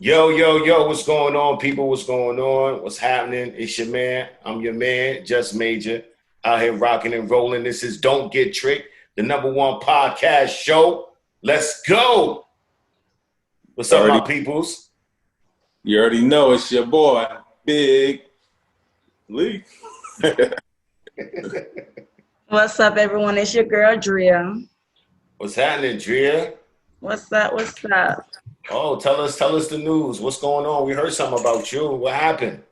Yo, yo, yo, what's going on, people? What's going on? What's happening? It's your man. I'm your man, Just Major, out here rocking and rolling. This is Don't Get Tricked, the number one podcast show. Let's go. What's You up, my already, peoples? you already know it's your boy, Big Lee. What's up, everyone? It's your girl, Drea. What's happening, Drea? What's up? What's up? Oh, tell us the news. What's going on? We heard something about you. What happened?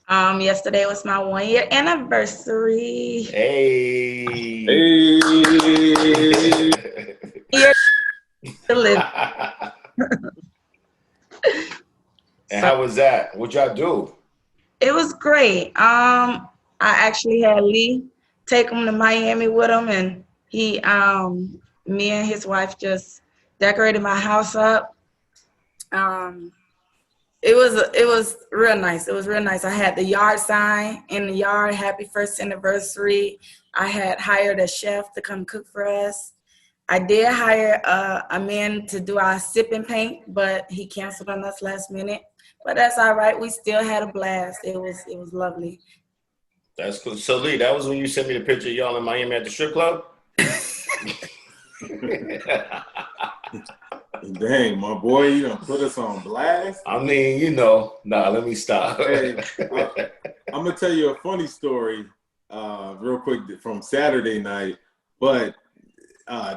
Yesterday was my 1 year anniversary. Hey. Hey. Year to live. And So how was that? What y'all do? it was great. I actually had Lee take him to Miami with him, and me and his wife just decorated my house up. Um, it was real nice. It was real nice. I had the yard sign in the yard, happy first anniversary. I had hired a chef to come cook for us. I did hire a man to do our sipping paint, but he canceled on us last minute. But that's all right. We still had a blast. It was lovely. That's cool. So Lee, that was when you sent me the picture of y'all in Miami at the strip club? Dang, my boy, you done put us on blast. I mean, let me stop. Hey, I'm going to tell you a funny story real quick from Saturday night. But,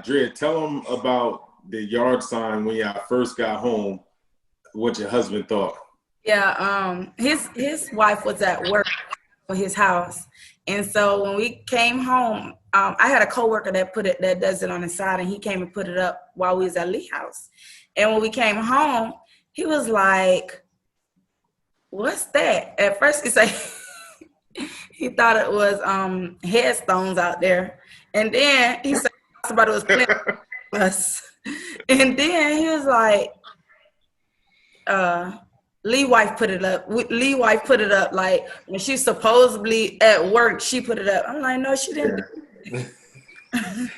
Drea, tell them about the yard sign when y'all first got home, what your husband thought. Yeah, his wife was at work for his house, and so when we came home, I had a coworker that does it on the side, and he came and put it up while we was at Lee's house. And when we came home, he was like, "What's that?" At first, he said he thought it was headstones out there, and then he said somebody was playing with us, and then he was like, Lee wife put it up. Lee wife put it up like when she's supposedly at work, she put it up. I'm like, no, she didn't. Yeah.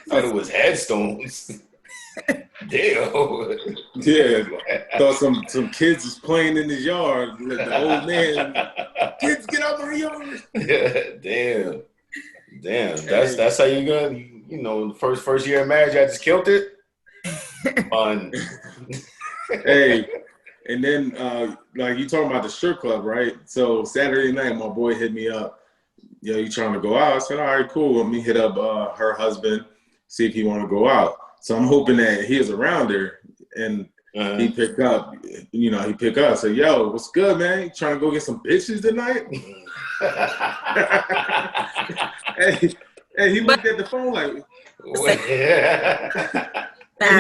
Thought it was headstones. Damn. Yeah, thought some kids was playing in his yard. The old man, kids, get out my yard. Damn. Hey, That's how you gonna first year of marriage, I just killed it. Fun. hey. And then, like you talking about the strip club, right? So Saturday night, my boy hit me up. Yo, you trying to go out? I said, all right, cool. Let me hit up her husband, see if he want to go out. So I'm hoping that he is around there, and he pick up. He pick up. Say, yo, what's good, man? You trying to go get some bitches tonight? hey, he looked at the phone like. He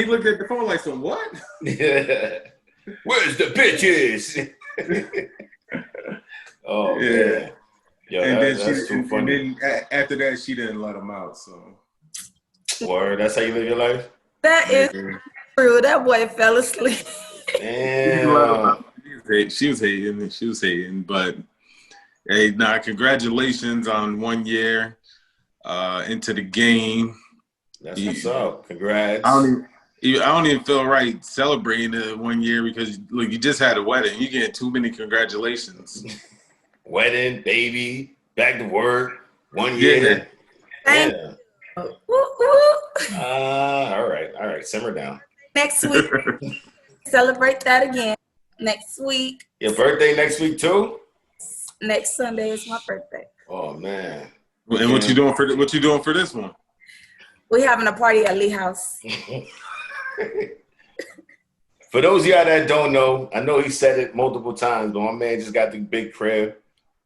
looked at the phone like, some what? Where's the bitches? Oh Yeah. man, yo, And then that's too funny. And then after that, she didn't let him out. So. Word, that's how you live your life. That is Yeah. true. That boy fell asleep. Damn. She was hating, but hey, congratulations on 1 year into the game. That's what's up. Congrats. I don't even feel right celebrating the 1 year because look, you just had a wedding. You get too many congratulations. Wedding, baby, back to work, 1 year. Thank Yeah. you. Woo. All right. Simmer down. Next week, celebrate that again. Next week, Your birthday next week too? next Sunday is my birthday. Oh man. And what you doing for this one? We having a party at Lee House. For those of y'all that don't know, I know he said it multiple times, but my man just got the big crib,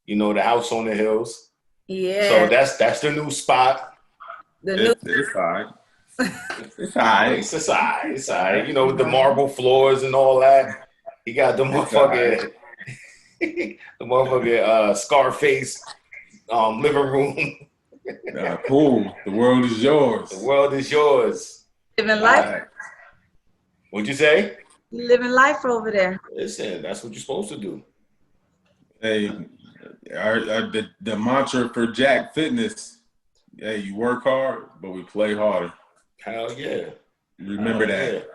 the house on the hills. Yeah. So that's the new spot. It's all right. It's all right. It's all right. With the marble floors and all that. He got the motherfucking Scarface living room. Cool. The world is yours. The world is yours. Living life. Right. What'd you say? You living life over there. Listen, that's what you're supposed to do. Hey, the mantra for Jack Fitness, hey, you work hard, but we play harder. Hell yeah. Remember that.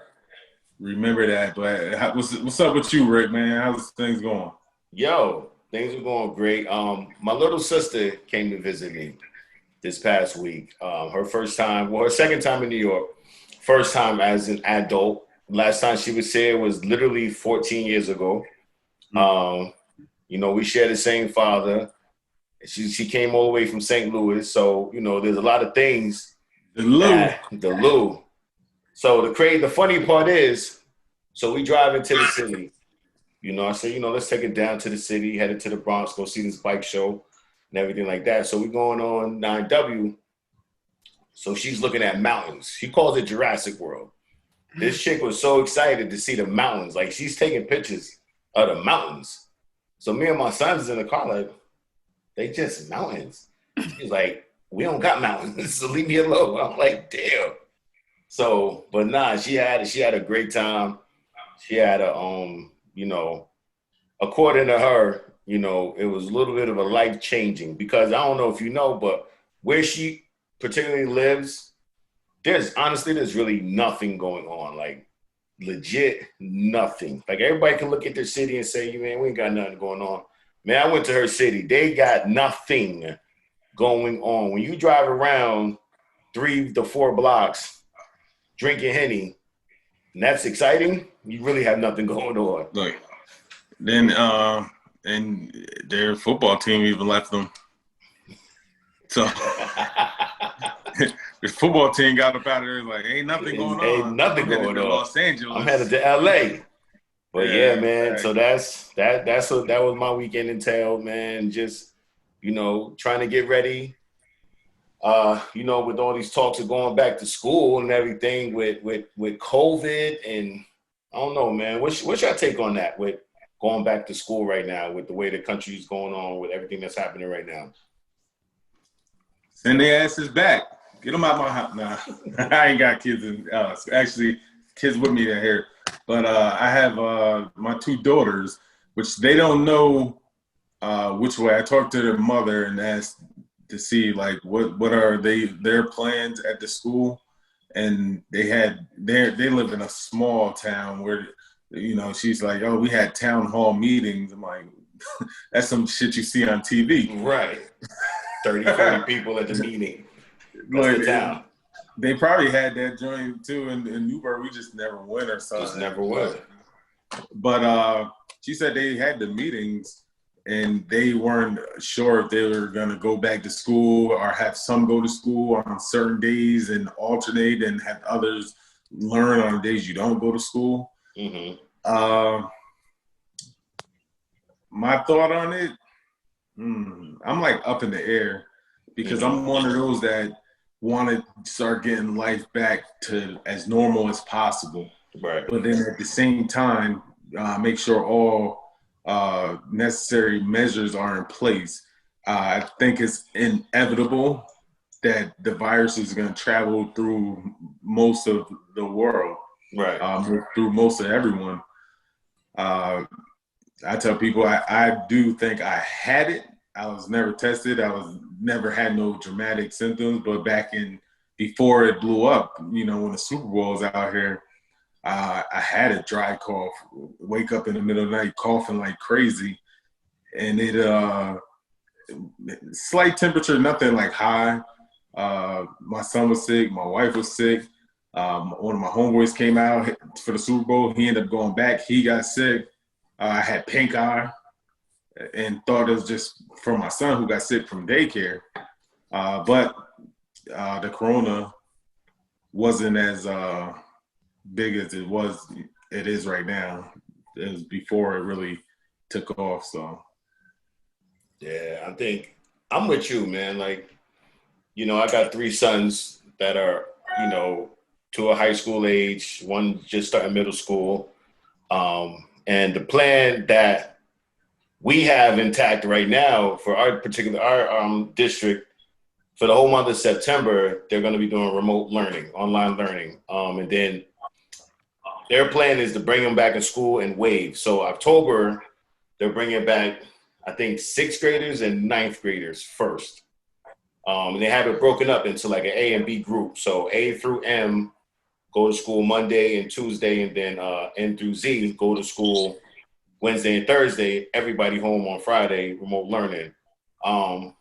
remember that. But what's up with you, Rick, man? How's things going? Yo, things are going great. My little sister came to visit me this past week. Her first time, well, her second time in New York. First time as an adult. Last time she was here was literally 14 years ago. We share the same father. She came all the way from St. Louis, so there's a lot of things. The Lou. So the funny part is, so we drive into the city. I said, let's take it down to the city, headed to the Bronx, go see this bike show and everything like that. So we're going on 9W. So she's looking at mountains. She calls it Jurassic World. This chick was so excited to see the mountains. Like, she's taking pictures of the mountains. So me and my sons in the car, like, they just mountains. She's like, we don't got mountains, so leave me alone. I'm like, damn. So, but nah, she had a great time. She had according to her, it was a little bit of a life-changing, because I don't know if you know, but where she particularly lives, there's really nothing going on. Like, legit nothing. Like, everybody can look at their city and say, man, we ain't got nothing going on. Man, I went to her city. They got nothing going on. When you drive around 3 to 4 blocks drinking Henny, and that's exciting, you really have nothing going on. Like, then and their football team even left them. So the football team got up out of there like, ain't nothing going on. Ain't nothing going on. Los Angeles. I'm headed to LA. But yeah, man. Right. So that was my weekend entailed, man. Just, trying to get ready. With all these talks of going back to school and everything with COVID, and I don't know, man. What's your take on that with going back to school right now, with the way the country's going on, with everything that's happening right now? Send their asses back. Get them out my house. Nah, I ain't got kids actually kids with me that here. But I have my 2 daughters, which they don't know which way. I talked to their mother and asked to see like what are their plans at the school, and they live in a small town where she's like, oh, we had town hall meetings. I'm like, that's some shit you see on TV, right? 30, 40 people at the meeting. Like, the town. They probably had that joint too in Newburgh. We just never went or something. Just never went. But she said they had the meetings and they weren't sure if they were going to go back to school or have some go to school on certain days and alternate and have others learn on the days you don't go to school. Mm-hmm. My thought on it, I'm like up in the air, because I'm one of those that want to start getting life back to as normal as possible. Right. But then at the same time, make sure all necessary measures are in place. I think it's inevitable that the virus is going to travel through most of the world, right? Through most of everyone. I tell people I do think I had it. I was never tested. I was never had no dramatic symptoms. But before it blew up, when the Super Bowl was out here, I had a dry cough. Wake up in the middle of the night coughing like crazy, and it slight temperature, nothing like high. My son was sick. My wife was sick. One of my homeboys came out for the Super Bowl. He ended up going back. He got sick. I had pink eye and thought it was just from my son who got sick from daycare. But the corona wasn't as big as it is right now. It was before it really took off. So yeah, I think I'm with you, man. Like, I got 3 sons that are, to a high school age, one just starting middle school. And the plan that we have intact right now for our district, for the whole month of September, they're going to be doing remote learning, online learning. And then their plan is to bring them back in school in waves. So October, they're bringing back, I think, 6th graders and 9th graders first. And they have it broken up into like an A and B group. So A through M go to school Monday and Tuesday, and then N through Z go to school Wednesday and Thursday. Everybody home on Friday, remote learning. I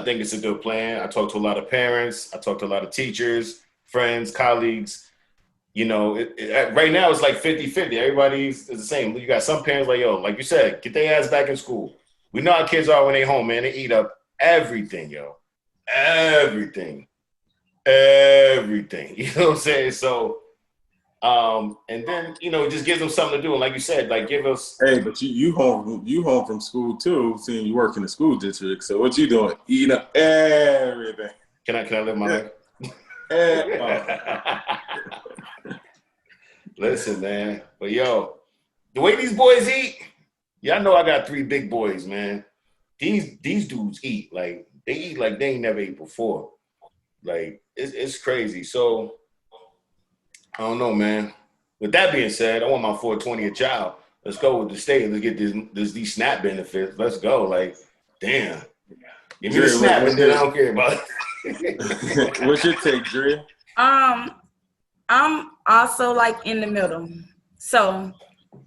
think it's a good plan. I talk to a lot of parents. I talk to a lot of teachers, friends, colleagues. You know, right now it's like 50-50. Everybody's the same. You got some parents like, yo, like you said, get their ass back in school. We know how kids are when they home, man. They eat up everything, yo. Everything. You know what I'm saying? So, and then, you know, it just gives them something to do. And like you said, like give us. Hey, but you home from school too, seeing you work in the school district. So what you doing? Eating up everything. Can I live my life? Listen, man. But yo, the way these boys eat, y'all know I got 3 big boys, man. These dudes eat like they eat like they ain't never ate before. Like it's crazy. So I don't know, man. With that being said, I want my 420 a child. Let's go with the state. Let's get these SNAP benefits. Let's go. Like, damn. Give me the SNAP and then I don't care about it. What's your take, Drea? I'm also like in the middle. So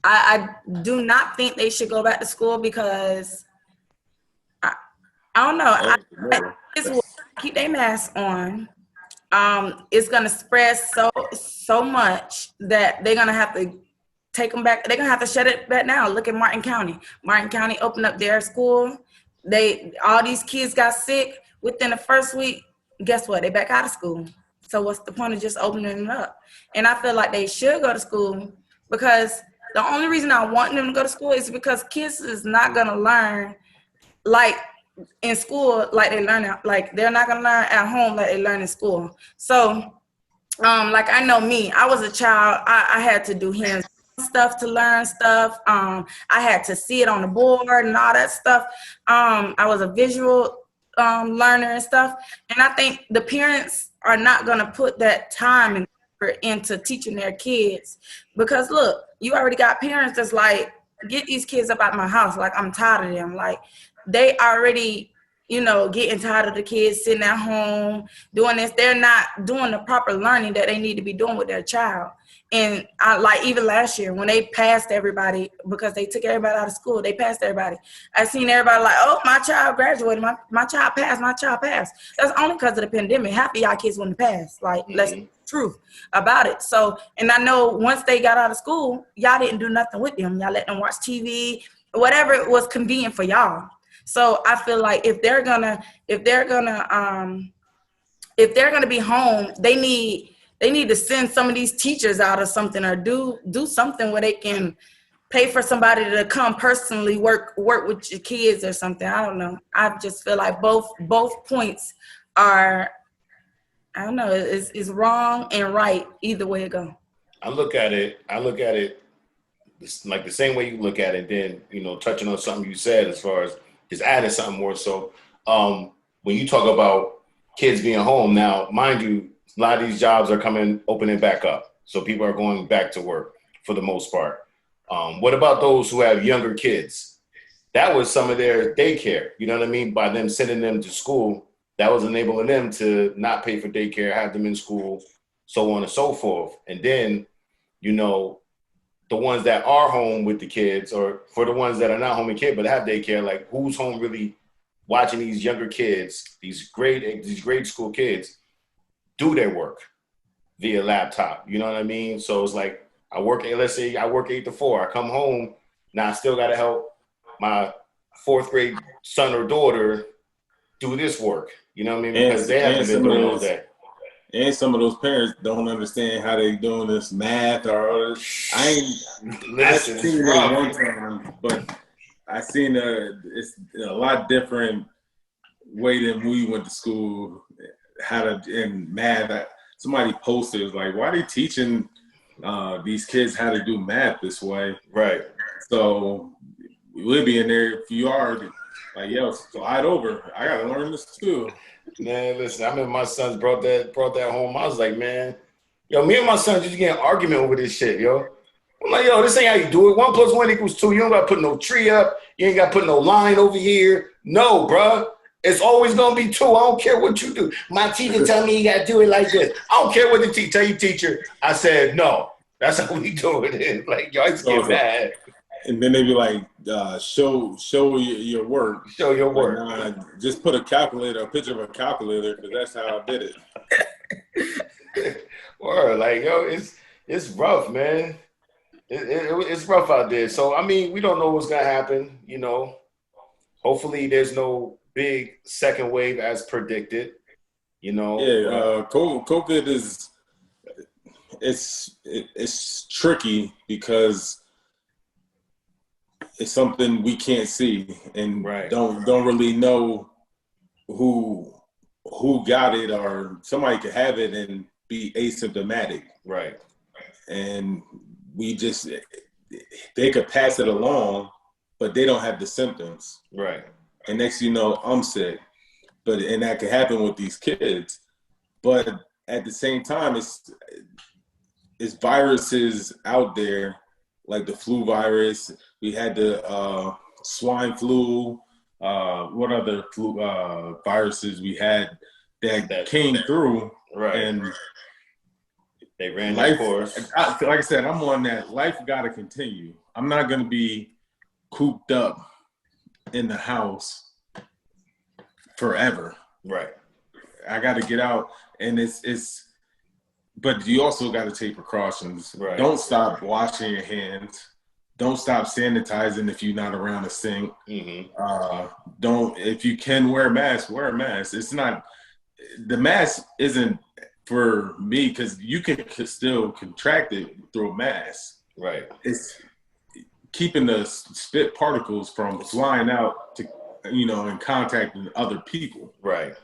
I do not think they should go back to school because I don't know. I keep their mask on. It's gonna spread so much that they're gonna have to take them back. They're gonna have to shut it back down. Look at Martin County. Martin County opened up their school. All these kids got sick within the first week. Guess what? They back out of school. So what's the point of just opening it up? And I feel like they should go to school because the only reason I want them to go to school is because kids is not gonna learn like in school like they learn like they're not gonna learn at home like they learn in school. So like I know me, I was a child, I had to do hands stuff to learn stuff. I had to see it on the board and all that stuff. I was a visual learner and stuff. And I think the parents are not gonna put that time and effort into teaching their kids because look, you already got parents that's like, get these kids up out of my house. Like I'm tired of them. Like they already, you know, getting tired of the kids sitting at home doing this. They're not doing the proper learning that they need to be doing with their child. And I like even last year when they passed everybody because they took everybody out of school, they passed everybody. I seen everybody like, oh, my child graduated, my child passed. That's only because of the pandemic. Half of y'all kids wouldn't pass. Like that's the truth about it. So, and I know once they got out of school, y'all didn't do nothing with them. Y'all let them watch TV, whatever was convenient for y'all. So I feel like if they're gonna be home, they need to send some of these teachers out or something, or do something where they can pay for somebody to come personally work with your kids or something. I don't know. I just feel like both points are, I don't know, is wrong and right either way it go. I look at it like the same way you look at it. Then, you know, touching on something you said as far as just adding something more. So when you talk about kids being home now, mind you, a lot of these jobs are opening back up. So people are going back to work for the most part. What about those who have younger kids? That was some of their daycare. You know what I mean? By them sending them to school, that was enabling them to not pay for daycare, have them in school, so on and so forth. And then, you know, the ones that are home with the kids, or for the ones that are not home with kids but have daycare, like who's home really watching these younger kids, these grade school kids, do their work via laptop. You know what I mean? So it's like let's say I work 8 to 4. I come home, now I still got to help my 4th grade son or daughter do this work. You know what I mean? Because they haven't been doing all day. And some of those parents don't understand how they doing this math or I've seen it one time, but I seen it's a lot different way than we went to school. In math, somebody posted, it was like, why are they teaching these kids how to do math this way? Right. So we'll be in there if you are like, yo, slide over. I gotta learn this too. Man, listen, I remember my sons brought that home. I was like, man, yo, me and my son just get an argument over this shit, yo. I'm like, yo, this ain't how you do it. 1 + 1 = 2. You don't got to put no tree up. You ain't got to put no line over here. No, bruh. It's always gonna be two. I don't care what you do. My teacher tell me you gotta do it like this. I don't care what the teacher tell you, teacher. I said no. That's how we do it. Like y'all just get mad. And then they be like, show your work. Show your work. Like, nah, just put a picture of a calculator, because that's how I did it. Word, like yo, it's rough, man. It's rough out there. So I mean, we don't know what's gonna happen. You know, hopefully there's no big second wave as predicted. You know. Yeah, COVID is it's tricky because it's something we can't see and don't really know who got it, or somebody could have it and be asymptomatic. Right. And they could pass it along, but they don't have the symptoms. Right. And next you know, I'm sick. And that could happen with these kids. But at the same time, it's viruses out there, like the flu virus. We had the swine flu. What other viruses we had that came through? Right. And they ran their course. Like I said, I'm on that. Life got to continue. I'm not going to be cooped up in the house forever. Right. I got to get out, and but you also got to take precautions. Right. Don't stop washing your hands. Don't stop sanitizing if you're not around a sink. Mm-hmm. If you can wear a mask, wear a mask. The mask isn't for me, because you can still contract it through a mask. Right. It's keeping the spit particles from flying out to, and contacting other people. Right.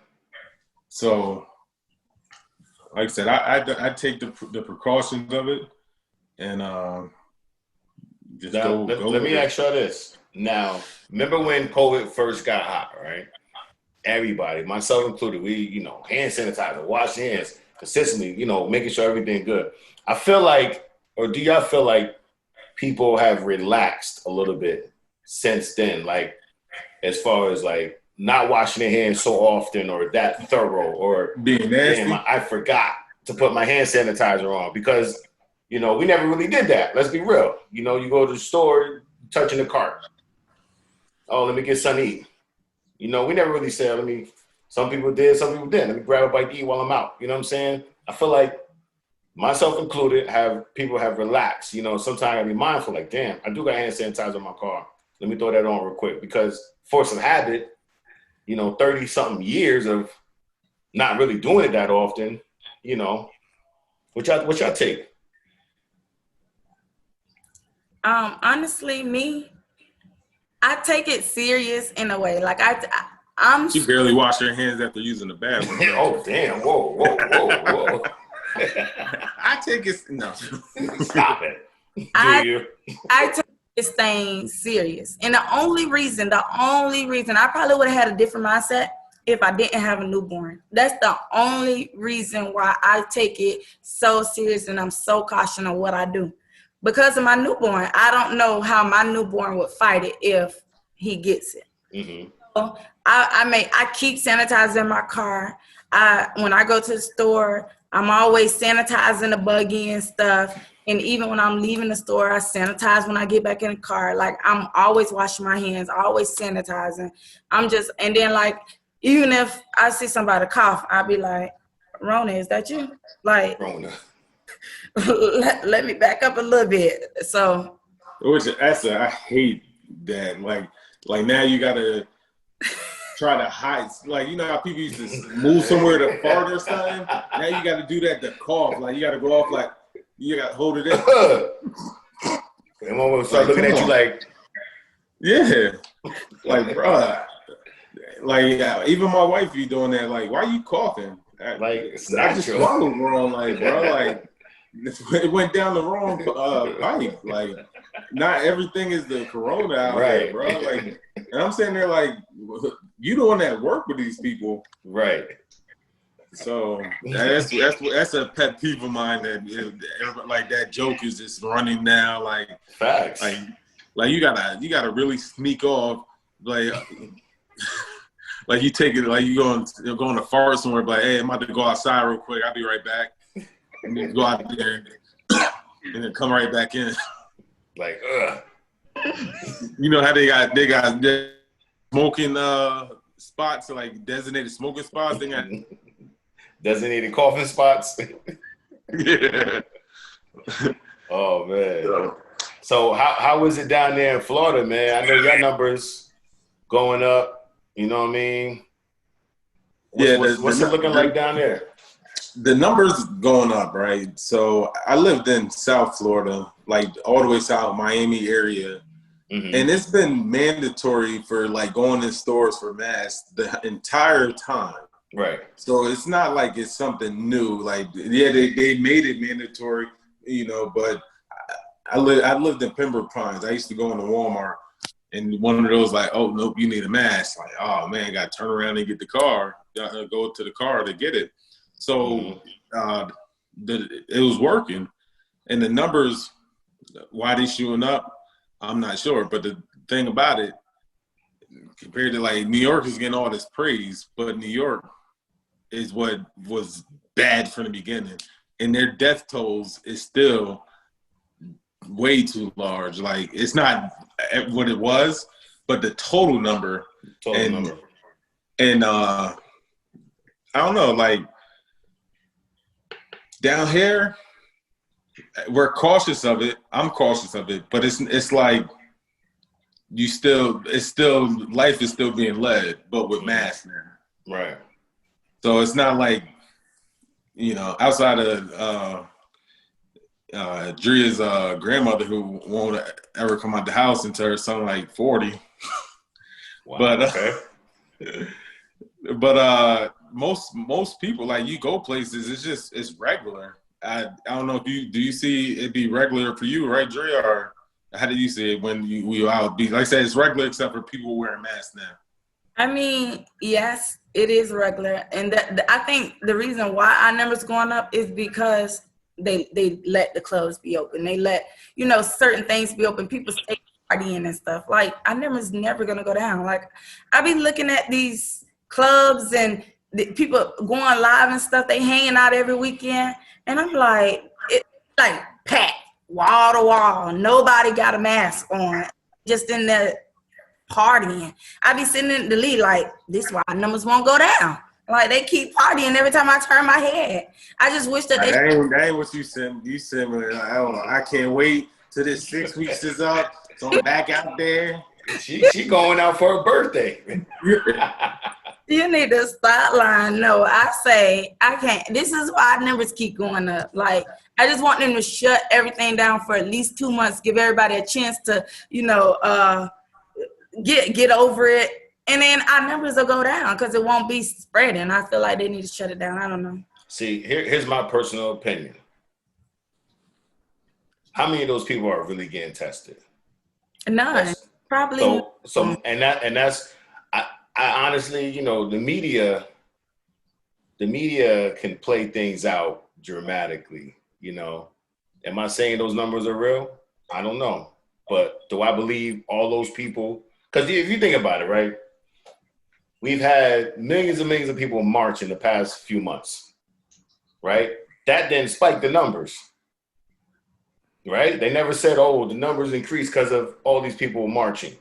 So, like I said, I take the precautions of it, and just go. Let me ask you this. Now, remember when COVID first got hot, right? Everybody, myself included, we, hand sanitizer, wash hands consistently, making sure everything good. I feel like, or do y'all feel like people have relaxed a little bit since then? Like, as far as like not washing their hands so often, or that thorough, or being nasty. Damn, I forgot to put my hand sanitizer on, because we never really did that. Let's be real. You go to the store, touching the cart. Oh, let me get something to eat. We never really said, some people did, some people didn't. Let me grab a bite to eat while I'm out. You know what I'm saying? I feel like, myself included, people have relaxed. Sometimes I be mindful, like, damn, I do got hand sanitizer in my car. Let me throw that on real quick, because force of habit, 30-something years of not really doing it that often, what y'all take? Honestly, I take it serious in a way. Like She barely wash her hands after using the bathroom. Oh damn! Whoa! I take it. No, stop it. I take this thing serious, and the only reason, I probably would have had a different mindset if I didn't have a newborn. That's the only reason why I take it so serious, and I'm so cautious on what I do. Because of my newborn, I don't know how my newborn would fight it if he gets it. Mm-hmm. So I keep sanitizing my car. When I go to the store, I'm always sanitizing the buggy and stuff. And even when I'm leaving the store, I sanitize when I get back in the car. Like, I'm always washing my hands, always sanitizing. And then like, even if I see somebody cough, I'll be like, Rona, is that you? Like, Rona. let me back up a little bit. So, I hate that. Like now you gotta try to hide. Like, how people used to move somewhere to fart or something. Now you gotta do that to cough. Like, you gotta go off, like you gotta hold it in. And one will start looking at you like, yeah, like bruh. Like even my wife be doing that. Like, why are you coughing? Like, it's I just swallowed wrong. Like, bro, like. It went down the wrong pipe. Like, not everything is the corona out there, bro. Like, and I'm sitting there like, you the one that work with these people, right? So that's a pet peeve of mine, that like that joke is just running now. Like, facts. Like you gotta really sneak off. Like like you take it, like you're going to fart somewhere, like, hey, I'm about to go outside real quick. I'll be right back. And you go out there and then come right back in. Like, You know how they got smoking spots, like designated smoking spots. They got designated coughing spots. yeah. Oh man. So how is it down there in Florida, man? I know your numbers going up. You know what I mean? What's it looking like down there? The numbers going up, right? So I lived in South Florida, like all the way south, Miami area. Mm-hmm. And it's been mandatory for like going in stores for masks the entire time. Right. So it's not like it's something new. Like, yeah, they made it mandatory, you know, but I lived in Pembroke Pines. I used to go into Walmart and one of those like, oh, nope, you need a mask. Like, oh, man, got to turn around and get the car, go to the car to get it. So it was working. And the numbers, why they shooting up, I'm not sure. But the thing about it, compared to like New York is getting all this praise, but New York is what was bad from the beginning. And their death tolls is still way too large. Like, it's not what it was, but the total number. And I don't know, like, down here, we're cautious of it. I'm cautious of it, but it's like life is still being led, but with masks now. Right. So it's not like, you know, outside of Drea's grandmother who won't ever come out the house until her son like 40. Wow. But most people, like, you go places, it's regular. I don't know if do you see it be regular for you, right, Drea, or how do you see it when we out? Like I said, it's regular except for people wearing masks now. I mean, yes, it is regular, and I think the reason why our numbers going up is because they let the clubs be open. They let, you know, certain things be open. People stay partying and stuff. Like, our numbers never gonna go down. Like, I be looking at these clubs and the people going live and stuff. They hanging out every weekend, and I'm like, it's like packed wall to wall. Nobody got a mask on, just in there partying. I be sitting in the lead like, this why our numbers won't go down. Like, they keep partying every time I turn my head. I just wish that that ain't what you said. You said, I can't wait till this 6 weeks is up, so I'm back out there. She going out for her birthday. You need to stop lying. No, I say I can't. This is why our numbers keep going up. Like, I just want them to shut everything down for at least 2 months, give everybody a chance to, you know, get over it. And then our numbers will go down because it won't be spreading. I feel like they need to shut it down. I don't know. See, here's my personal opinion. How many of those people are really getting tested? None. Probably. So that's I honestly, you know, the media can play things out dramatically, you know. Am I saying those numbers are real? I don't know. But do I believe all those people? Because if you think about it, right? We've had millions and millions of people march in the past few months, right? That didn't spike the numbers, right? They never said, oh, the numbers increased because of all these people marching.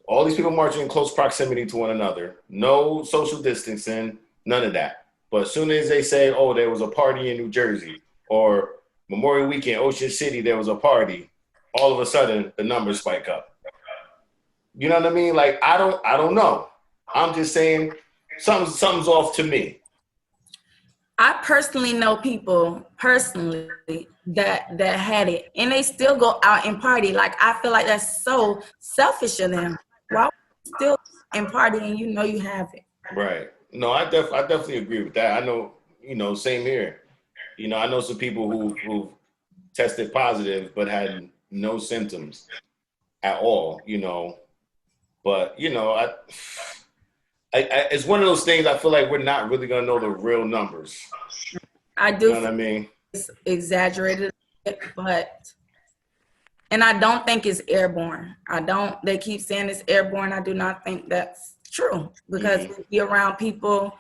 All these people marching in close proximity to one another. No social distancing, none of that. But as soon as they say, oh, there was a party in New Jersey, or Memorial Weekend, Ocean City, there was a party, all of a sudden the numbers spike up. You know what I mean? Like, I don't know. I'm just saying something's off to me. I personally know people that had it, and they still go out and party. Like, I feel like that's so selfish of them. Why would you still and party and you know you have it? Right. No, I definitely agree with that. I know, you know, same here. You know, I know some people who tested positive but had no symptoms at all, you know. But, you know, I it's one of those things I feel like we're not really going to know the real numbers. I do. You know what I mean? It's exaggerated, and I don't think it's airborne. They keep saying it's airborne. I do not think that's true because we be around people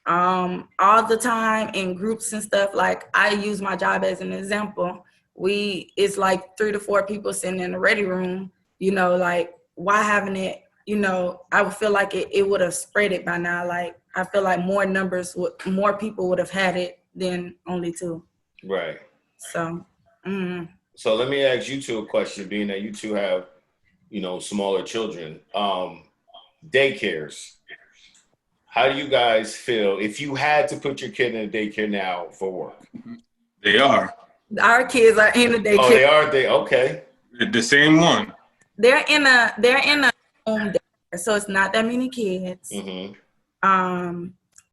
all the time in groups and stuff. Like I use my job as an example. It's like 3 to 4 people sitting in the ready room, like why haven't it, I would feel like it would have spread it by now. Like I feel like more people would have had it than only 2. Right. So, So let me ask you two a question, being that you two have, smaller children. Daycares. How do you guys feel if you had to put your kid in a daycare now for work? They are. Our kids are in a daycare. Oh, they are. Okay. The same one. They're in a home daycare, so it's not that many kids. Mm-hmm.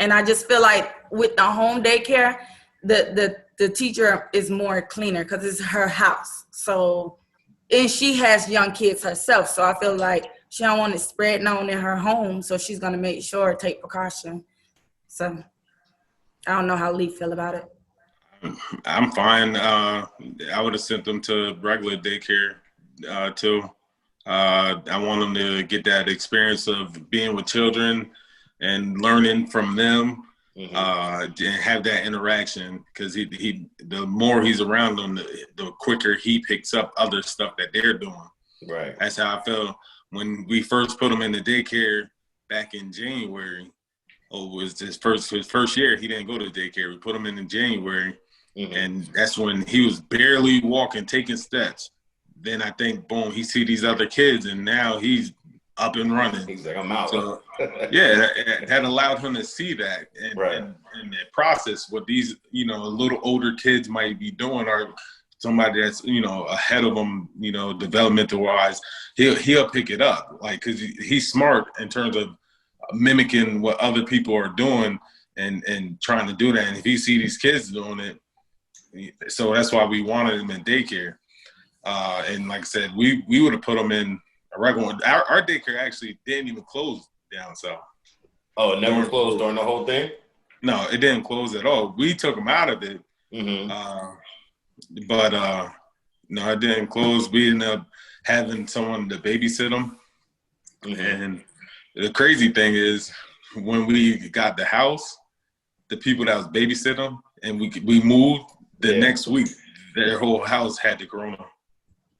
And I just feel like with the home daycare, the teacher is more cleaner because it's her house. So, and she has young kids herself, so I feel like she don't want it spreading on in her home, so she's gonna make sure take precaution. So, I don't know how Lee feel about it. I'm fine. I would have sent them to regular daycare too. I want them to get that experience of being with children and learning from them, and have that interaction. Because the more he's around them, the quicker he picks up other stuff that they're doing. Right. That's how I felt when we first put him in the daycare back in January. It was his first year. He didn't go to daycare. We put him in January. And that's when he was barely walking, taking steps. Then I think, boom, he see these other kids, and now he's up and running. He's like, I'm out. So, yeah, that allowed him to see that and that process what these, little older kids might be doing, or somebody that's, ahead of them, developmental wise. He'll pick it up, like, because he's smart in terms of mimicking what other people are doing and trying to do that. And if he see these kids doing it, so that's why we wanted him in daycare. And like I said, we would have put him in a regular one. Our daycare actually didn't even close down south. Oh, it never closed during the whole thing? No, it didn't close at all. We took him out of it. But no, it didn't close. We ended up having someone to babysit him. And the crazy thing is, when we got the house, the people that was babysitting him, and we moved, the next week, their whole house had the corona.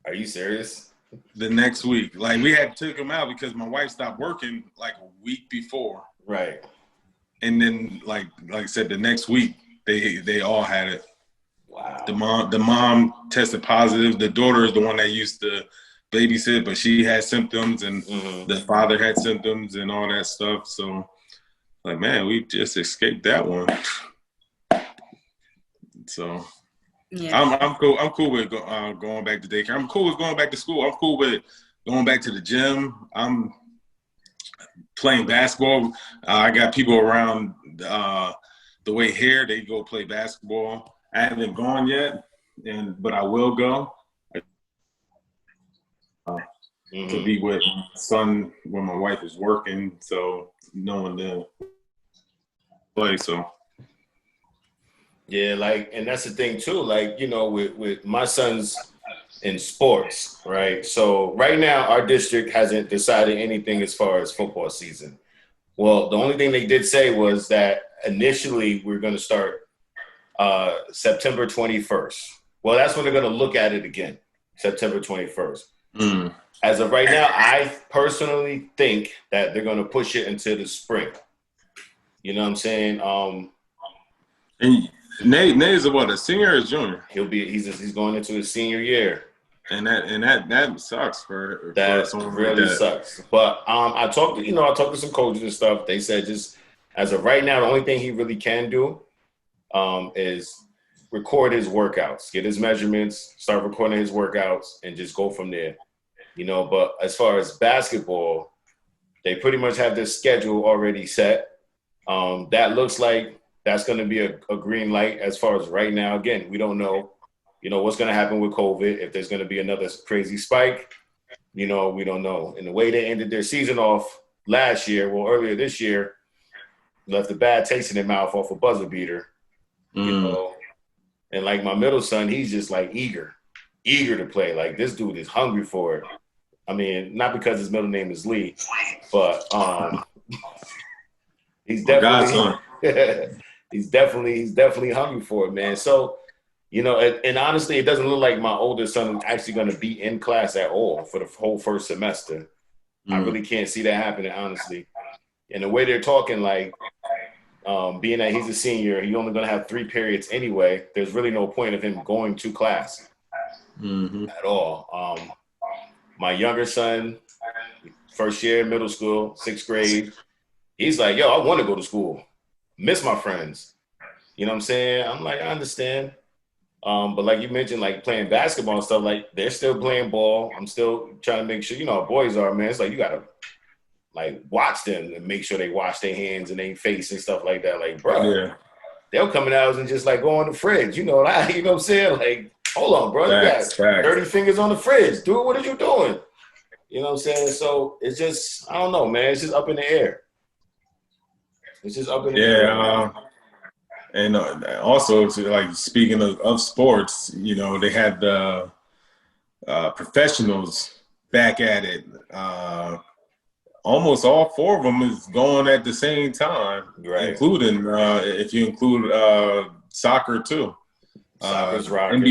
Are you serious? The next week. Like, we had took him out because my wife stopped working like a week before. Right. And then, like I said, the next week, they all had it. Wow. The mom tested positive. The daughter is the one that used to babysit, but she had symptoms, and the father had symptoms and all that stuff. So, like, man, we just escaped that one. So, yeah. I'm cool with going back to daycare. I'm cool with going back to school. I'm cool with going back to the gym. I'm playing basketball. I got people around the way here. They go play basketball. I haven't gone yet, but I will go to be with my son when my wife is working. So knowing the play, so. Yeah, like, and that's the thing too, like, with my son's in sports, right? So right now our district hasn't decided anything as far as football season. Well, the only thing they did say was that initially we're going to start September 21st. Well, that's when they're going to look at it again, September 21st. As of right now, I personally think that they're going to push it into the spring. You know what I'm saying? And Nate is a senior or junior? He's going into his senior year. And that sucks for someone really like that. Sucks. But I talked to some coaches and stuff. They said just as of right now, the only thing he really can do is record his workouts, get his measurements, start recording his workouts, and just go from there. But as far as basketball, they pretty much have their schedule already set. That looks like that's going to be a green light as far as right now. Again, we don't know, what's going to happen with COVID, if there's going to be another crazy spike. We don't know. And the way they ended their season off earlier this year, left a bad taste in their mouth off a buzzer beater. And like my middle son, he's just like eager to play. Like, this dude is hungry for it. I mean, not because his middle name is Lee, but He's My definitely godson. he's definitely hungry for it, man. So, and honestly, it doesn't look like my older son is actually going to be in class at all for the whole first semester. I really can't see that happening, honestly. And the way they're talking, like, being that he's a senior, he's only going to have 3 periods anyway. There's really no point of him going to class at all. My younger son, first year middle school, 6th grade, he's like, yo, I want to go to school. Miss my friends. You know what I'm saying? I'm like, I understand. But like you mentioned, like playing basketball and stuff, like they're still playing ball. I'm still trying to make sure, how boys are, man. It's like you gotta like watch them and make sure they wash their hands and their face and stuff like that. Like, bro, they'll come in the house and just like go on the fridge. You know what I'm saying? Like, hold on, bro. You got dirty fingers on the fridge. Dude, what are you doing? You know what I'm saying? So it's just, I don't know, man. It's just up in the air. It's just up in the air. Yeah. And also, like speaking of sports, they had the professionals back at it. Almost all 4 of them is going at the same time, right? Including if you include soccer too. Soccer's rocking.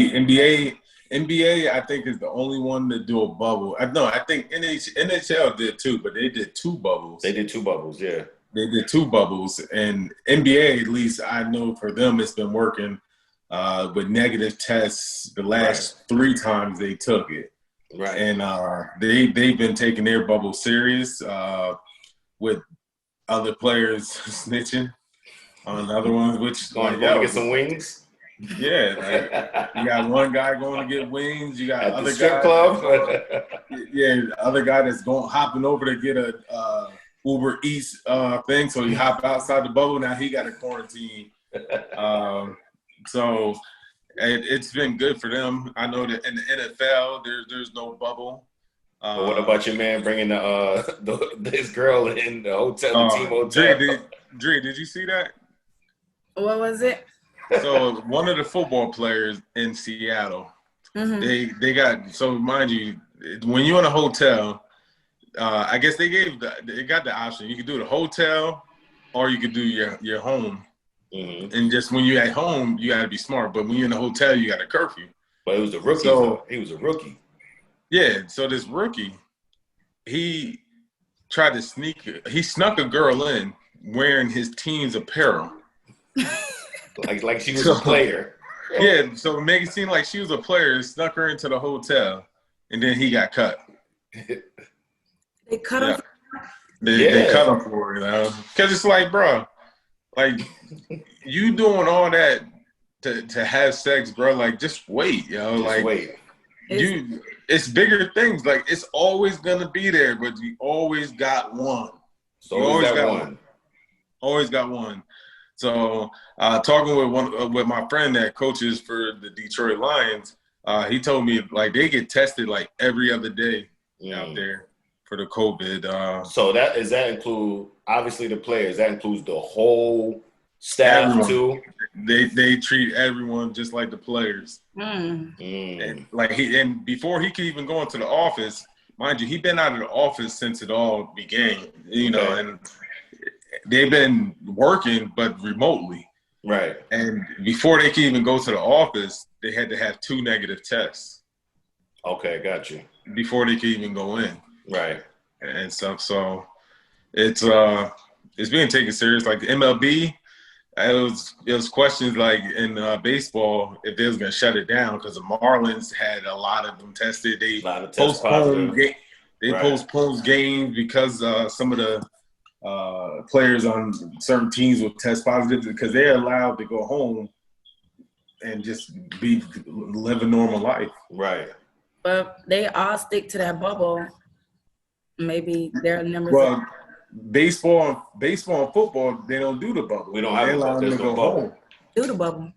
NBA, I think is the only one to do a bubble. I think NHL did too, but they did 2 bubbles. They did 2 bubbles, yeah. They did 2 bubbles, and NBA, at least I know for them, it's been working with negative tests the last 3 times they took it. Right. And they've been taking their bubble serious with other players snitching on other ones, which going to get some wings. Yeah, like you got one guy going to get wings. You got at other the strip guy, club. Other guy that's hopping over to get a Uber Eats thing, so he hopped outside the bubble. Now he got a quarantine. So it's been good for them. I know that in the NFL, there's no bubble. But what about your man bringing this girl in the hotel, the team hotel? Drea, did you see that? What was it? So one of the football players in Seattle, they got, so mind you, when you're in a hotel, I guess they got the option. You could do the hotel or you could do your home. And just when you're at home, you got to be smart. But when you're in a hotel, you got a curfew. But it was a rookie. So he was a rookie. Yeah. So this rookie, he tried to he snuck a girl in wearing his team's apparel. like she was a player. Yeah. So to make it seem like she was a player, snuck her into the hotel, and then he got cut. They cut him. They cut him for it, because it's like, bro, like you doing all that to have sex, bro. Like, just wait, Just wait. It's bigger things. Like, it's always gonna be there, but you always got one. So you always got one. Always got one. So talking with my friend that coaches for the Detroit Lions, he told me like they get tested like every other day out there for the COVID. So that include obviously the players. That includes the whole staff too. They treat everyone just like the players. And and before he could even go into the office, mind you, he'd been out of the office since it all began. And they've been working but remotely. Right. And before they could even go to the office, they had to have 2 negative tests. Okay, got you. Before they could even go in. Right. And stuff. So it's being taken serious. Like the MLB, it was questions like in baseball if they was gonna shut it down because the Marlins had a lot of them tested. They postponed games because some of the players on certain teams will test positive because they're allowed to go home and just live a normal life. Right. But they all stick to that bubble. Maybe their numbers. Well, baseball and football, they don't do the bubble. We don't have them to go home. Do the bubble.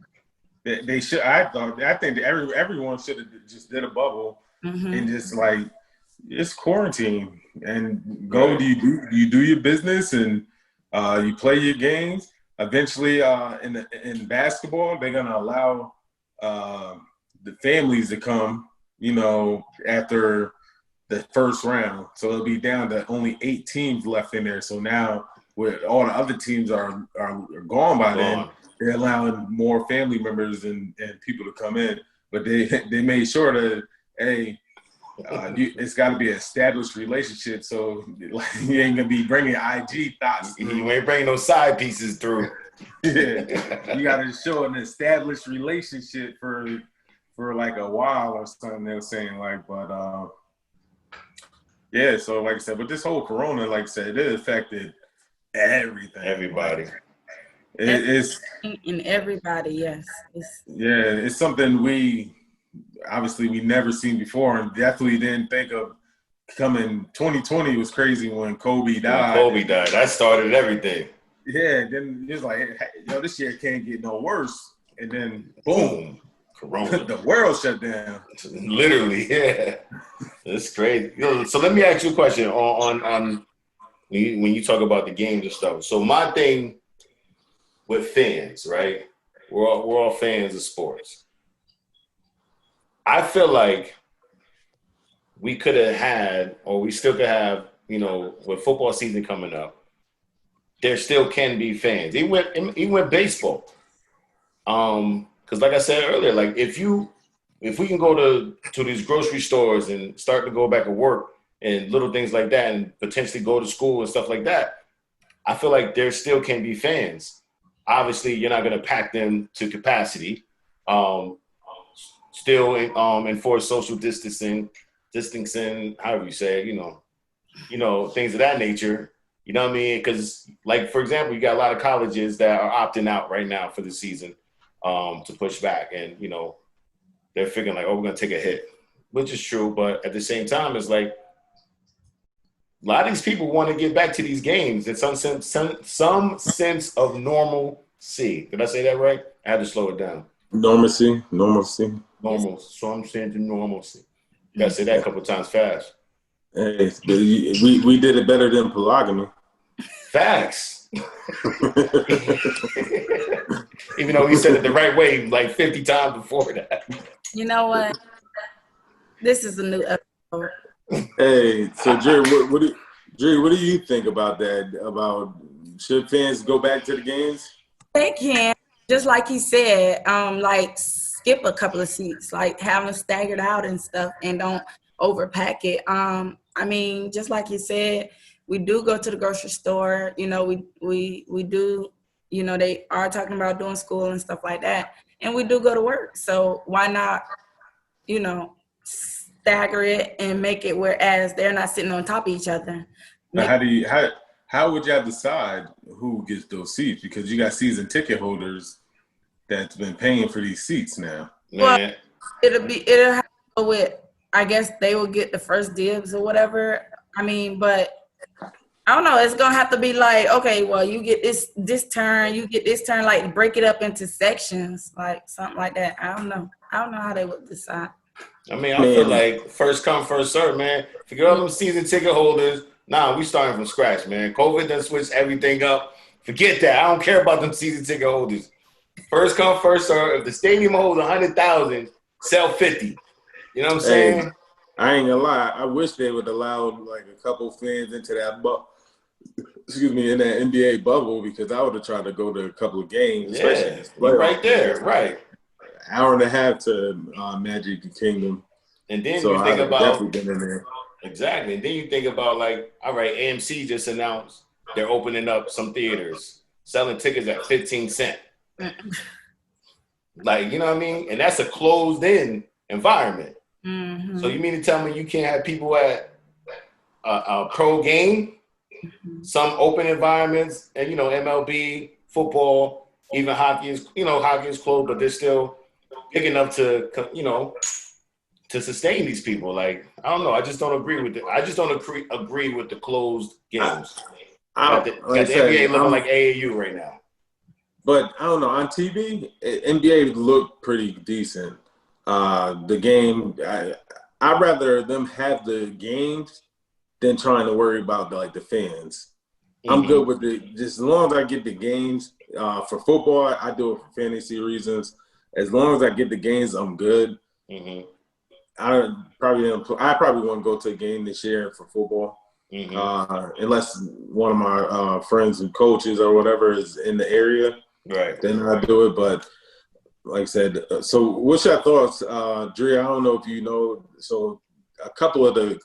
They should. I think everyone should have just did a bubble and just like it's quarantine and go. Right. You do your business and you play your games. Eventually, in basketball, they're gonna allow the families to come. After the first round, so it'll be down to only 8 teams left in there. So now with all the other teams are gone by then, Gone. they're allowing more family members and people to come in. But they made sure that, hey, it's got to be an established relationship, so like, you ain't gonna be bringing IG thoughts through. You ain't bringing no side pieces through. Yeah, you got to show an established relationship for like a while or something. They were saying like, but yeah. So like I said, but this whole Corona, like I said, it affected everything. Everybody. It's in everybody, yes. It's something we never seen before, and definitely didn't think of coming. 2020 was crazy when Kobe died. That started everything. Yeah, then it was like, hey, yo, this year can't get no worse, and then boom, Corona. the world shut down. Literally, yeah. That's crazy. So let me ask you a question on when you talk about the games and stuff. So my thing with fans, right? We're all fans of sports. I feel like we could have had, or we still could have, with football season coming up, there still can be fans. Even with baseball. Because like I said earlier, like if we can go to these grocery stores and start to go back to work and little things like that and potentially go to school and stuff like that, I feel like there still can be fans. Obviously, you're not going to pack them to capacity. Still enforce social distancing, however you say it, things of that nature. You know what I mean? Because, like, for example, you got a lot of colleges that are opting out right now for the season to push back. And, they're figuring like, oh, we're going to take a hit, which is true. But at the same time, it's like a lot of these people want to get back to these games in some sense of normalcy. Did I say that right? I had to slow it down. Normalcy. Normal. So I'm saying to normalcy. You got to say that a couple of times fast. Hey, we did it better than polygamy. Facts. Even though we said it the right way like 50 times before that. You know what? This is a new episode. Hey, so Drea, what do you think about that? About should fans go back to the games? They can, just like he said, like skip a couple of seats, like have them staggered out and stuff, and don't overpack it. I mean, just like you said, we do go to the grocery store. We do. They are talking about doing school and stuff like that, and we do go to work. So why not, stagger it and make it whereas they're not sitting on top of each other. How would y'all decide who gets those seats? Because you got season ticket holders that's been paying for these seats now. Well, it'll have to go with, I guess they will get the first dibs or whatever. I mean, but I don't know. It's gonna have to be like, okay, well, you get this turn, you get this turn, like break it up into sections, like something like that. I don't know how they would decide. I mean, I feel like first come, first serve, man. Forget all them season ticket holders. Nah, we starting from scratch, man. COVID done switched everything up. Forget that. I don't care about them season ticket holders. First come, first serve. If the stadium holds 100,000, sell 50. You know what I'm saying? Hey, I ain't gonna lie. I wish they would allow like a couple fans into that in that NBA bubble, because I would have tried to go to a couple of games. Yeah, you're right there, right. An hour and a half to Magic Kingdom. And then so you think about definitely been in there. Exactly. And then you think about like, all right, AMC just announced they're opening up some theaters, selling tickets at 15 cents. Like, you know what I mean? And that's a closed-in environment. Mm-hmm. So you mean to tell me you can't have people at a pro game, some open environments, and, MLB, football, even hockey is closed, but they're still big enough to, to sustain these people. Like, I don't know. I just don't agree with it. I just don't agree with the closed games. Got the NBA looking like AAU right now. But I don't know. On TV, NBA looked pretty decent. The game, I'd rather them have the games than trying to worry about the fans. Mm-hmm. I'm good with it. Just as long as I get the games. For football, I do it for fantasy reasons. As long as I get the games, I'm good. Mm-hmm. I probably want to go to a game this year for football. unless one of my friends and coaches or whatever is in the area. Right. Then I do it. But like I said, so what's your thoughts, Drea? I don't know if you know. So a couple of the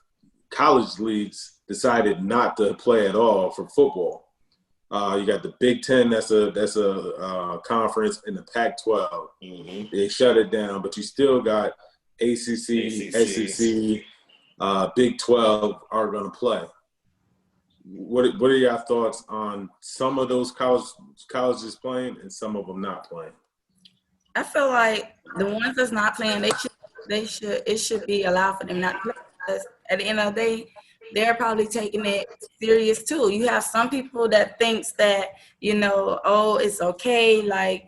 college leagues decided not to play at all for football. You got the Big Ten, that's a conference, and the Pac-12. They shut it down, but you still got ACC. SEC, Big 12 are going to play. What are your thoughts on some of those colleges playing and some of them not playing? I feel like the ones that's not playing, it should be allowed for them not to play, because at the end of the day, they're probably taking it serious too. You have some people that thinks that, oh, it's okay, like,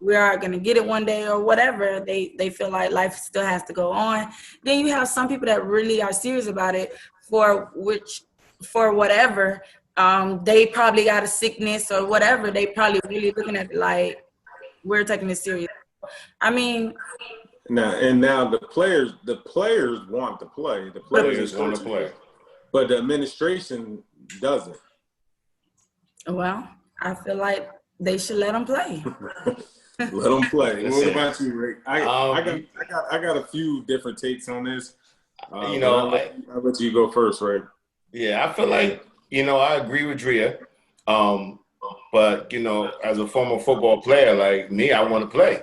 we are gonna get it one day or whatever. They feel like life still has to go on. Then you have some people that really are serious about it, for whatever. They probably got a sickness or whatever. They probably really looking at it like, we're taking it serious. I mean, now the players want to play. The players want to play, but the administration doesn't. Well, I feel like they should let them play. Let them play. What about you, Rick? I got a few different takes on this. I'll let you go first, Rick. Yeah, I feel like I agree with Drea. But, as a former football player like me, I want to play.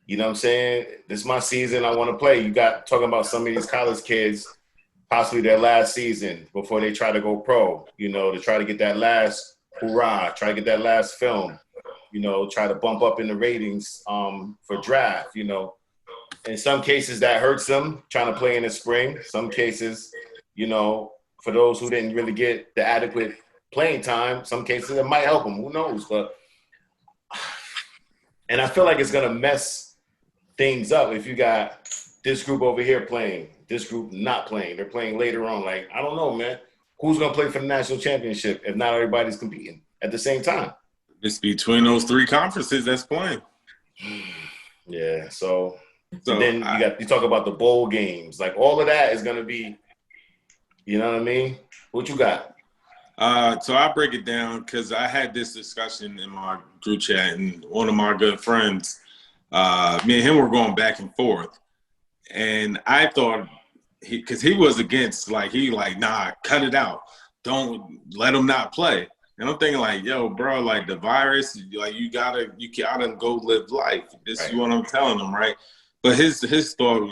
You know what I'm saying? This is my season. I want to play. You got talking about some of these college kids, possibly their last season before they try to go pro, to try to get that last hurrah, try to get that last film, try to bump up in the ratings for draft, In some cases that hurts them trying to play in the spring. Some cases, for those who didn't really get the adequate playing time, some cases it might help them. Who knows? And I feel like it's going to mess things up if you got this group over here playing, this group not playing. They're playing later on. Like, I don't know, man. Who's going to play for the national championship if not everybody's competing at the same time? It's between those three conferences that's playing. Yeah, so then you talk about the bowl games. Like, all of that is going to be, you know what I mean? What you got? So I break it down because I had this discussion in my group chat, and one of my good friends, me and him were going back and forth, and I thought because he was against, nah, cut it out, don't let him not play. And I'm thinking like, yo, bro, like the virus, like you gotta go live life. This is what I'm telling him, right? But his thought,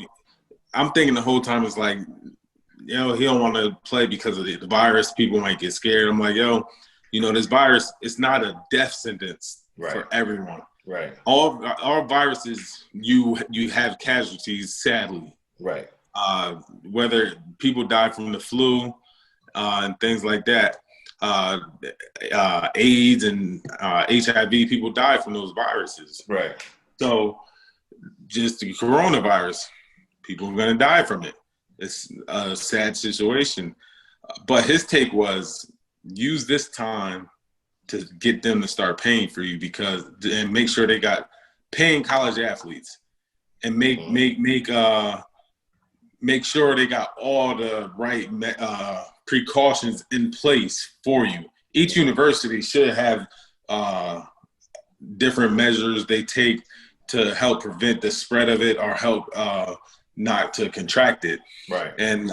I'm thinking the whole time is like, he don't want to play because of the virus. People might get scared. I'm like, this virus, it's not a death sentence for everyone. Right. All viruses, you have casualties, sadly. Right. Whether people die from the flu and things like that, AIDS and HIV, people die from those viruses. Right. So just the coronavirus, people are going to die from it. It's a sad situation. But his take was, use this time to get them to start paying for you and make sure they got paying college athletes and make sure they got all the right precautions in place for you. Each university should have different measures they take to help prevent the spread of it or help not to contract it. Right. And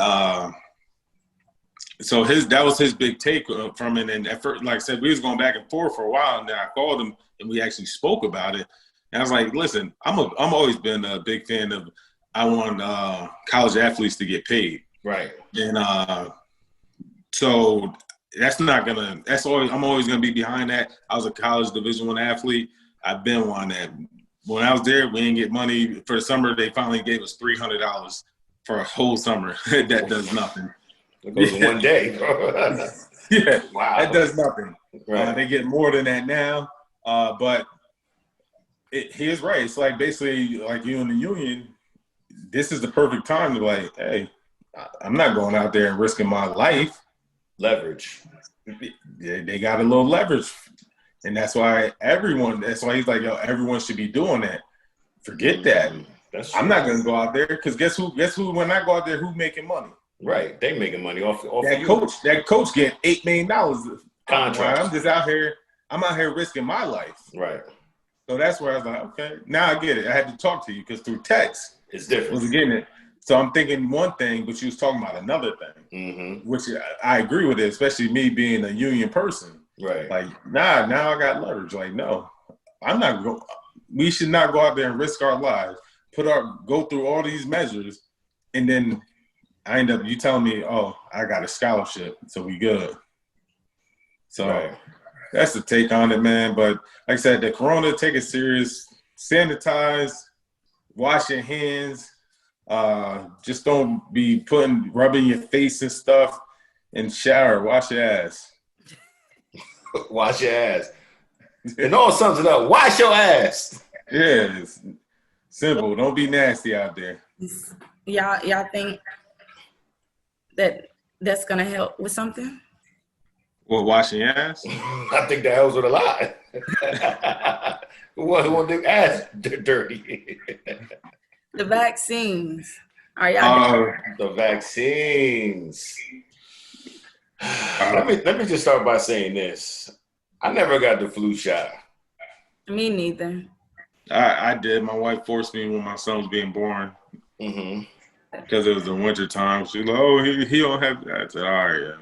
so that was his big take from it. And at first, like I said, we was going back and forth for a while, and then I called him and we actually spoke about it. And I was like, listen, I'm always been a big fan of, I want college athletes to get paid. Right. And so I'm always gonna be behind that. I was a college Division I athlete. I've been one that when I was there, we didn't get money for the summer. They finally gave us $300 for a whole summer. That does nothing. It goes in one day. Yeah, wow. That does nothing. Right. They get more than that now. But he is right. It's like basically like you in the union, this is the perfect time to like, hey, I'm not going out there and risking my life. Leverage. They got a little leverage. And that's why he's like, yo, everyone should be doing that. Forget that. I'm not going to go out there because guess who, when I go out there, who's making money? Right. They making money off of you. That coach getting $8 million Contract. I'm just out here. I'm out here risking my life. Right. So that's where I was like, okay, now I get it. I had to talk to you because through text, it's different. I was getting it. So I'm thinking one thing, but you was talking about another thing, which I agree with it, especially me being a union person. Right. Like, now I got leverage. Like, no, I'm not going. We should not go out there and risk our lives, go through all these measures, and then I end up you telling me, oh, I got a scholarship, so we good. So that's the take on it, man. But like I said, the corona, take it serious, sanitize, wash your hands. Just don't be rubbing your face and stuff, and shower, wash your ass. Wash your ass. It all sums it up. Wash your ass. Yeah, it's simple. Don't be nasty out there. Y'all think that's gonna help with something? Well, washing your ass? I think that helps with a lot. Who want their ass dirty? The vaccines. Are y'all the vaccines. Let me just start by saying this. I never got the flu shot. Me neither. I did. My wife forced me when my son was being born. Because it was the winter time. She was like, oh, he don't have that. I said, all right,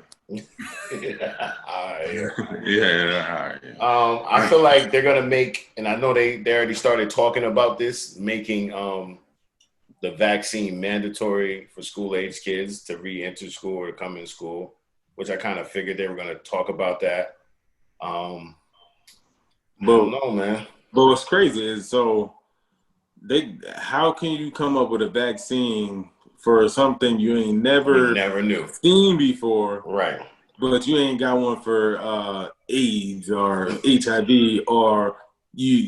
yeah. All right. Yeah, all right. I feel like they're gonna make, and I know they already started talking about this, making the vaccine mandatory for school-age kids to re-enter school or come in school, which I kind of figured they were gonna talk about that. I don't know, man. But what's crazy is how can you come up with a vaccine for something you ain't never knew seen before, right? But you ain't got one for AIDS or HIV or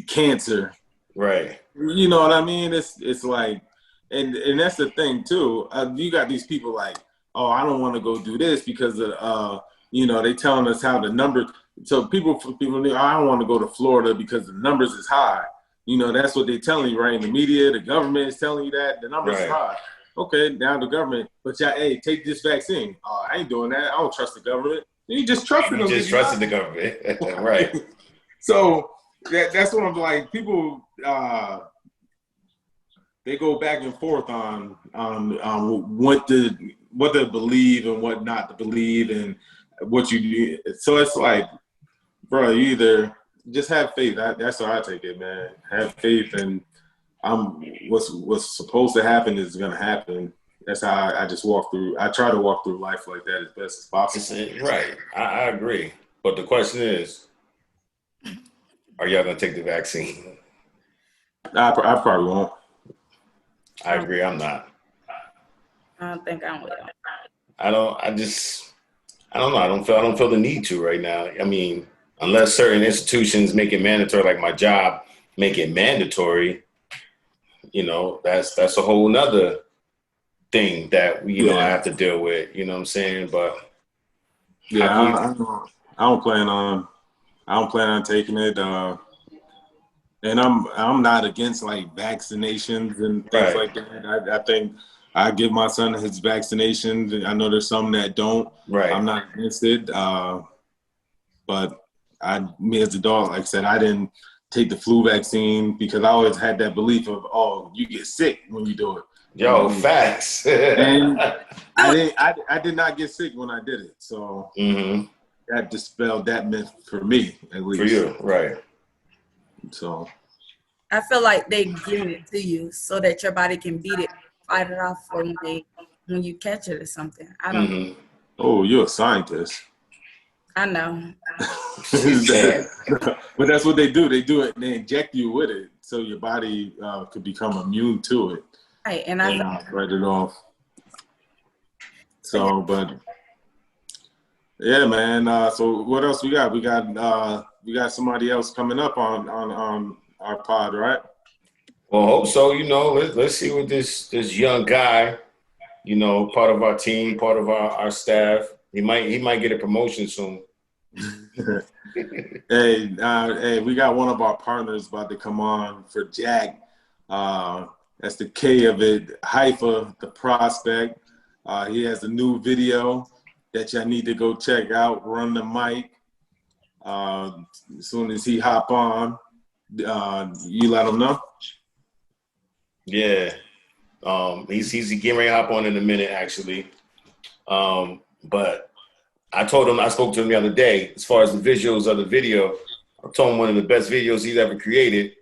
cancer, right? You know what I mean? It's like, and that's the thing too. You got these people like, oh, I don't want to go do this because they telling us how the numbers. So people, I don't want to go to Florida because the numbers is high. That's what they're telling you, right? In the media, the government is telling you that the numbers is high. Okay, now the government, but hey, take this vaccine. Oh, I ain't doing that. I don't trust the government. You just trusted them. You just trusted the government, right? So that's what I'm like. People, they go back and forth on what to believe and what not to believe and what you do. So it's like, bro, you either just have faith. That's how I take it, man. Have faith, and what's supposed to happen is going to happen. That's how I just walk through. I try to walk through life like that as best as possible. Right. I agree. But the question is, are y'all going to take the vaccine? I probably won't. I agree. I'm not. I don't think I will. I don't know. I don't feel the need to right now. I mean, unless certain institutions make it mandatory, like my job, make it mandatory, that's a whole nother thing that I have to deal with. You know what I'm saying? But yeah, I don't plan on taking it. And I'm not against like vaccinations and things like that. I think I give my son his vaccinations. I know there's some that don't. Right. I'm not against it. But me as a dog, like I said, I didn't take the flu vaccine because I always had that belief of, oh, you get sick when you do it. Yo, facts. And I did not get sick when I did it. So that dispelled that myth for me, at least. For you, right. So I feel like they give it to you so that your body can beat it, fight it off for when you catch it or something. I don't know. Oh, you're a scientist. I know. But that's what they do. They do it and they inject you with it so your body could become immune to it. Right, and I write it off. So, but yeah, man. So what else we got? We got somebody else coming up on our pod, right? Well, hope so. Let's see what this young guy, part of our team, part of our staff. He might get a promotion soon. Hey, we got one of our partners about to come on for Jack. That's the K of it. Haifa, the prospect. He has a new video that y'all need to go check out. Run the mic. As soon as he hop on, you let him know. Yeah. He's getting ready to hop on in a minute, actually. But I told him, I spoke to him the other day, as far as the visuals of the video, I told him one of the best videos he's ever created.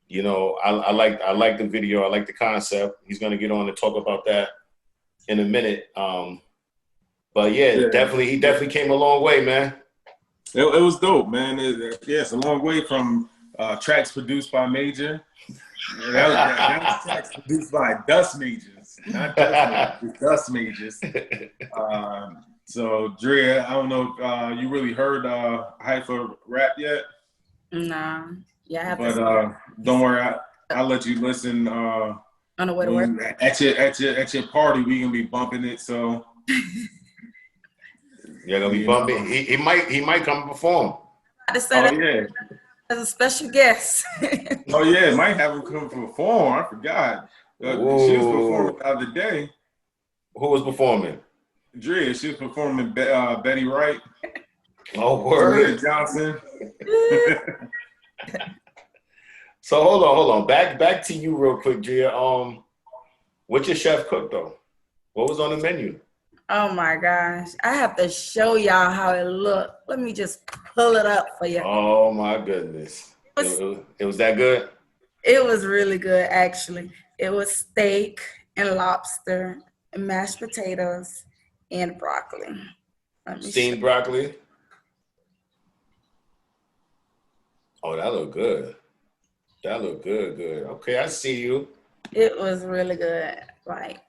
You know, I like the video. I like the concept. He's going to get on and talk about that in a minute. But yeah, he definitely came a long way, man. It was dope, man. It's a long way from tracks produced by Major. That was tracks produced by Dust Majors, not Dust Majors, Dust Majors. So, Drea, I don't know if you really heard Haifa rap yet. Nah. Yeah, but don't worry, I'll let you listen. On the way to work. At your party, we gonna be bumping it. So you're gonna be bumping. He might come perform. Yeah, as a special guest. Oh yeah, might have him come perform. I forgot. She was performing the other day. Who was performing? Drea. She was performing Betty Wright. Oh, word. Johnson. So hold on. Back to you real quick, Drea. What your chef cooked though? What was on the menu? Oh my gosh. I have to show y'all how it looked. Let me just pull it up for you. Oh my goodness. It was that good? It was really good, actually. It was steak and lobster and mashed potatoes and broccoli. Steamed broccoli? Oh, that looked good. That looked good. Okay, I see you. It was really good. Like,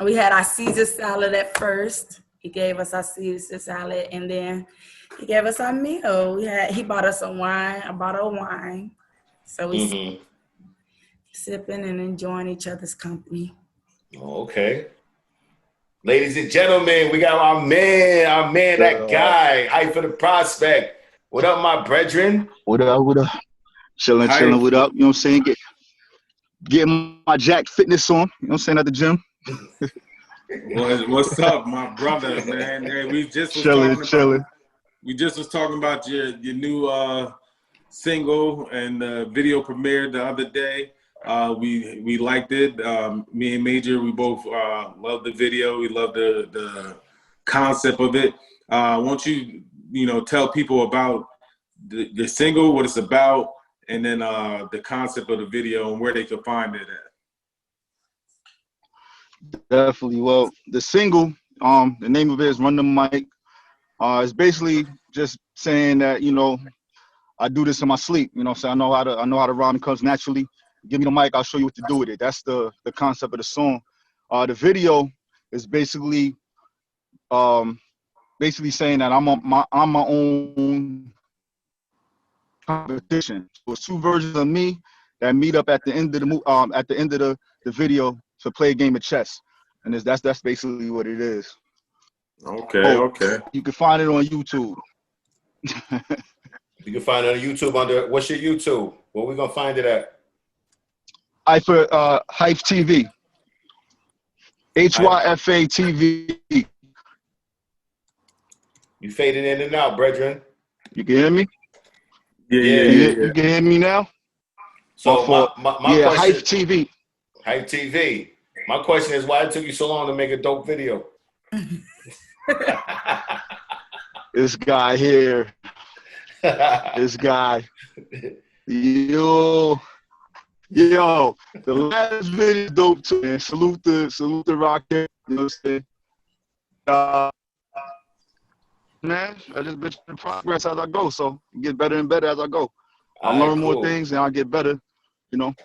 we had our Caesar salad at first. He gave us our Caesar salad, and then he gave us our meal. He bought us a wine. I bought a wine. So we sipping and enjoying each other's company. Okay. Ladies and gentlemen, we got our man, that guy, Haifa the Prospect. What up, my brethren? What up? Chilling, what up? You know what I'm saying? Getting my Jack fitness on. You know what I'm saying, at the gym. What's up, my brother, man? Hey, we just was chilling. We just was talking about your new single and video premiered the other day. We liked it. Me and Major, we both loved the video. We loved the concept of it. Won't you tell people about the single, what it's about, and then the concept of the video and where they can find it at? Definitely. Well, the single, the name of it is "Run the Mic." It's basically just saying that I do this in my sleep. You know what I'm saying? I know how to rhyme. It comes naturally. Give me the mic, I'll show you what to do with it. That's the concept of the song. The video is basically saying that I'm my own competition. So it's two versions of me that meet up at the end of the video to play a game of chess, and that's basically what it is. Okay. You can find it on YouTube. You can find it on YouTube under, what's your YouTube? Where we gonna find it at? Hype TV. HYFA TV. You fading in and out, brethren. You can hear me? Yeah. You can hear me now? So my question, Hype TV. Hype TV. My question is, why it took you so long to make a dope video? This guy here. This guy. Yo, the last video is dope too, man. Salute the rocket. You know what I'm saying? Man, I just been in progress as I go, so get better and better as I go. I learn more things and I get better, All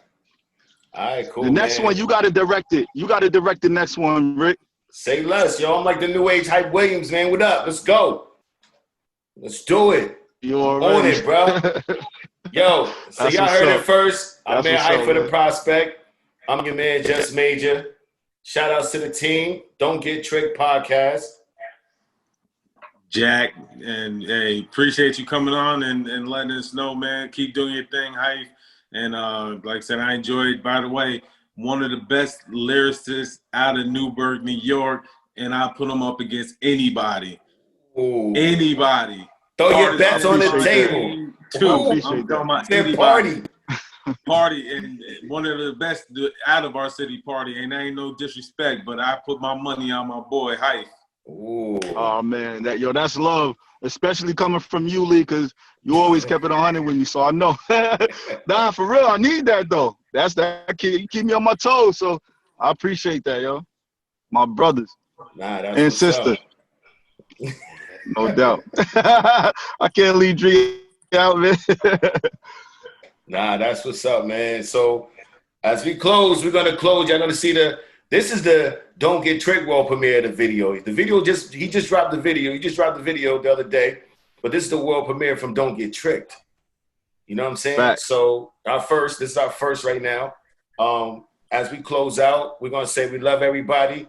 right, cool. The next one, you gotta direct it. You gotta direct the next one, Rick. Say less, yo. I'm like the new age Hype Williams, man. What up? Let's go. Let's do it. You're on it, bro. Yo, so y'all heard it first. I'm man Hype for the Prospect. I'm your man, Just Major. Shout outs to the team. Don't Get Tricked podcast. Jack, and hey, appreciate you coming on and letting us know, man. Keep doing your thing, Hype. And like I said, I enjoyed, by the way, one of the best lyricists out of Newburgh, New York, and I put them up against anybody. Ooh. Anybody. Throw your bets on the Appreciate table. Two. Appreciate I'm talking about Said anybody. party. Party, and one of the best out of our city party, and ain't no disrespect, but I put my money on my boy Hype. Ooh. Oh man, that's love, especially coming from you, Lee, because you always kept it 100 with me. So I know. Nah, for real, I need that though. That's that kid. You keep me on my toes, so I appreciate that, yo. My brothers Nah, that's and what's sisters, up. no doubt. I can't leave Drea out, man. Nah, that's what's up, man. So as we close, we're gonna close. Y'all gonna see this is the Don't Get Tricked world premiere of the video. The video he just dropped the video. He just dropped the video the other day, but this is the world premiere from Don't Get Tricked. You know what I'm saying? Facts. So this is our first right now. As we close out, we're gonna say we love everybody.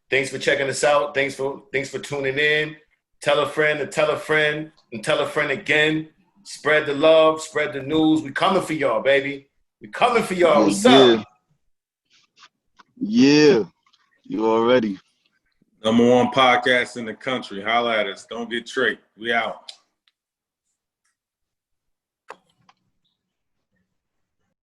Thanks for checking us out. Thanks for tuning in. Tell a friend and tell a friend and tell a friend again. Spread the love, spread the news. We coming for y'all, baby. We coming for y'all. What's up? Yeah, you already. #1 podcast in the country. Holla at us. Don't get tricked. We out.